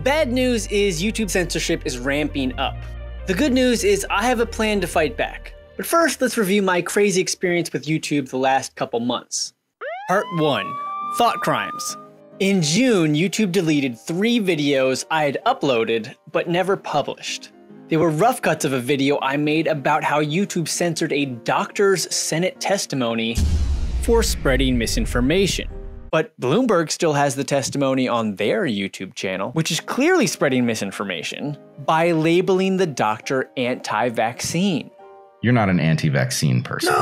The bad news is YouTube censorship is ramping up. The good news is I have a plan to fight back. But first, let's review my crazy experience with YouTube the last couple months. Part 1. Thought crimes. In June, YouTube deleted 3 videos I had uploaded but never published. They were rough cuts of a video I made about how YouTube censored a doctor's Senate testimony for spreading misinformation. But Bloomberg still has the testimony on their YouTube channel, which is clearly spreading misinformation by labeling the doctor anti-vaccine. You're not an anti-vaccine person.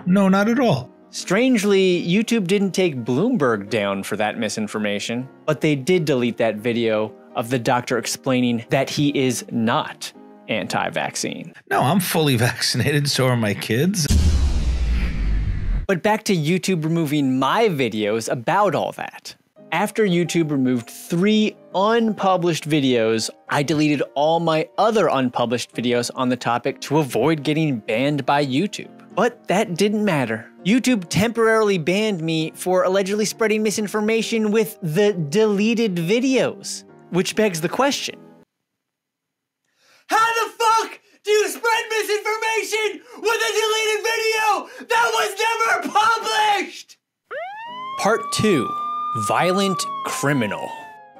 No, not at all. Strangely, YouTube didn't take Bloomberg down for that misinformation, but they did delete that video of the doctor explaining that he is not anti-vaccine. No, I'm fully vaccinated, so are my kids. But back to YouTube removing my videos about all that. After YouTube removed 3 unpublished videos, I deleted all my other unpublished videos on the topic to avoid getting banned by YouTube. But that didn't matter. YouTube temporarily banned me for allegedly spreading misinformation with the deleted videos, which begs the question. How the fuck do you spread misinformation with a deleted video that was never published? Part 2. Violent criminal.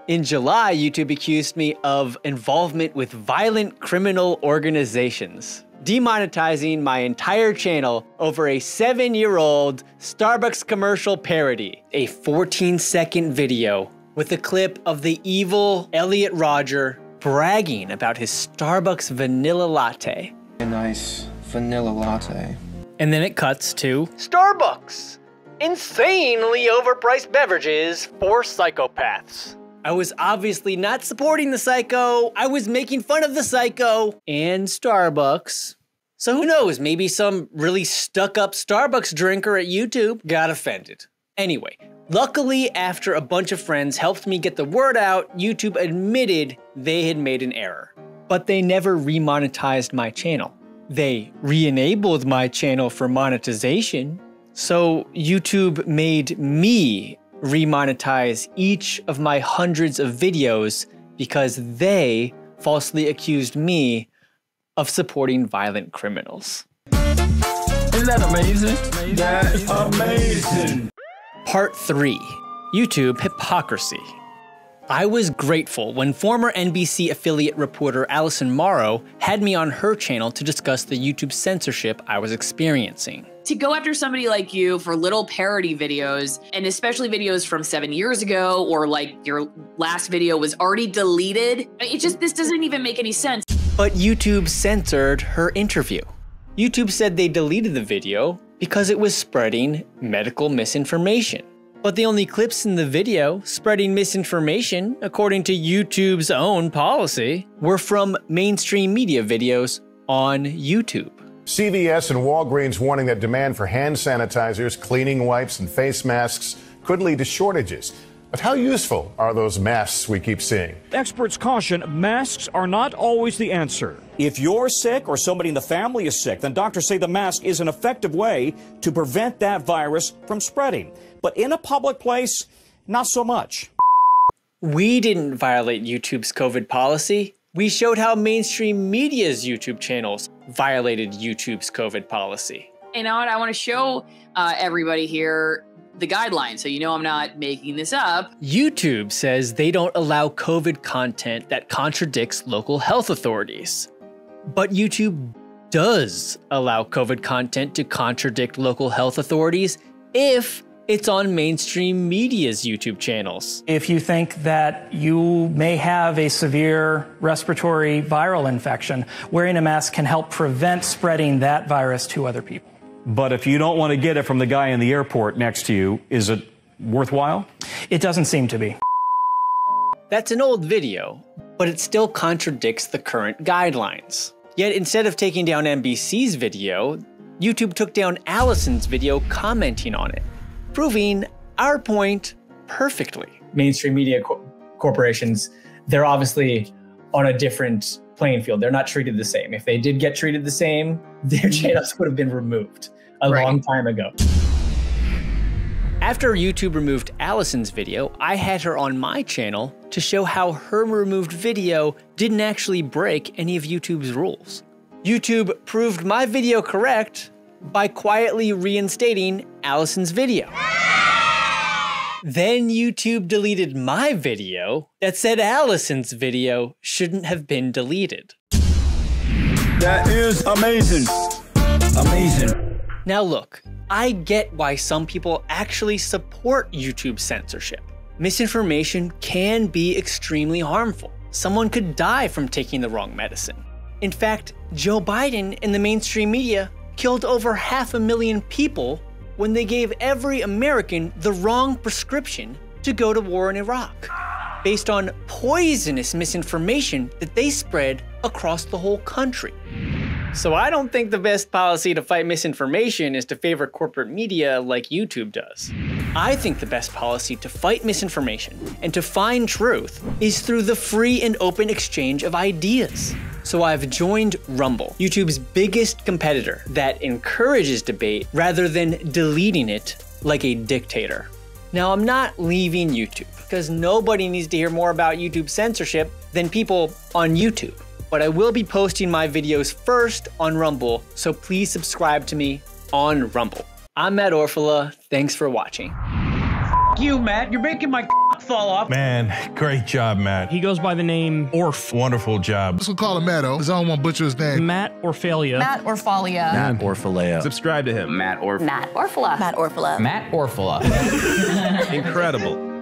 In July, YouTube accused me of involvement with violent criminal organizations, demonetizing my entire channel over a 7-year-old Starbucks commercial parody, a 14-second video with a clip of the evil Elliot Rodger bragging about his Starbucks vanilla latte. A nice vanilla latte. And then it cuts to Starbucks. Insanely overpriced beverages for psychopaths. I was obviously not supporting the psycho. I was making fun of the psycho and Starbucks. So who knows, maybe some really stuck-up Starbucks drinker at YouTube got offended. Anyway, luckily after a bunch of friends helped me get the word out, YouTube admitted they had made an error. But they never remonetized my channel. They re-enabled my channel for monetization. So YouTube made me remonetize each of my hundreds of videos because they falsely accused me of supporting violent criminals. Isn't that amazing? That's amazing. Part 3. YouTube hypocrisy. I was grateful when former NBC affiliate reporter Allison Morrow had me on her channel to discuss the YouTube censorship I was experiencing. To go after somebody like you for little parody videos, and especially videos from 7 years ago, or like your last video was already deleted, this doesn't even make any sense. But YouTube censored her interview. YouTube said they deleted the video because it was spreading medical misinformation. But the only clips in the video spreading misinformation, according to YouTube's own policy, were from mainstream media videos on YouTube. CVS and Walgreens warning that demand for hand sanitizers, cleaning wipes, and face masks could lead to shortages. But how useful are those masks we keep seeing? Experts caution masks are not always the answer. If you're sick or somebody in the family is sick, then doctors say the mask is an effective way to prevent that virus from spreading. But in a public place, not so much. We didn't violate YouTube's COVID policy. We showed how mainstream media's YouTube channels violated YouTube's COVID policy. And I want to show everybody here the guidelines, so you know I'm not making this up. YouTube says they don't allow COVID content that contradicts local health authorities. But YouTube does allow COVID content to contradict local health authorities if it's on mainstream media's YouTube channels. If you think that you may have a severe respiratory viral infection, wearing a mask can help prevent spreading that virus to other people. But if you don't want to get it from the guy in the airport next to you, is it worthwhile? It doesn't seem to be. That's an old video, but it still contradicts the current guidelines. Yet instead of taking down NBC's video, YouTube took down Allison's video commenting on it, proving our point perfectly. Mainstream media corporations, they're obviously on a different playing field. They're not treated the same. If they did get treated the same, their channels would have been removed a long time ago. After YouTube removed Allison's video, I had her on my channel to show how her removed video didn't actually break any of YouTube's rules. YouTube proved my video correct by quietly reinstating Allison's video. Then YouTube deleted my video that said Allison's video shouldn't have been deleted. That is amazing. Amazing. Now look, I get why some people actually support YouTube censorship. Misinformation can be extremely harmful. Someone could die from taking the wrong medicine. In fact, Joe Biden and the mainstream media killed over 500,000 people when they gave every American the wrong prescription to go to war in Iraq, based on poisonous misinformation that they spread across the whole country. So I don't think the best policy to fight misinformation is to favor corporate media like YouTube does. I think the best policy to fight misinformation and to find truth is through the free and open exchange of ideas. So I've joined Rumble, YouTube's biggest competitor that encourages debate rather than deleting it like a dictator. Now, I'm not leaving YouTube because nobody needs to hear more about YouTube censorship than people on YouTube. But I will be posting my videos first on Rumble, so please subscribe to me on Rumble. I'm Matt Orfalea. Thanks for watching. You, Matt. You're making my fall off. Man, great job, Matt. He goes by the name Orf. Wonderful job. Let's call him Matto, because I don't want to butcher his name. Matt Orfalea. Matt Orfalea. Matt Orfalea. Subscribe to him. Matt Orfalea. Matt Orfalea. Matt Orfalea. Incredible.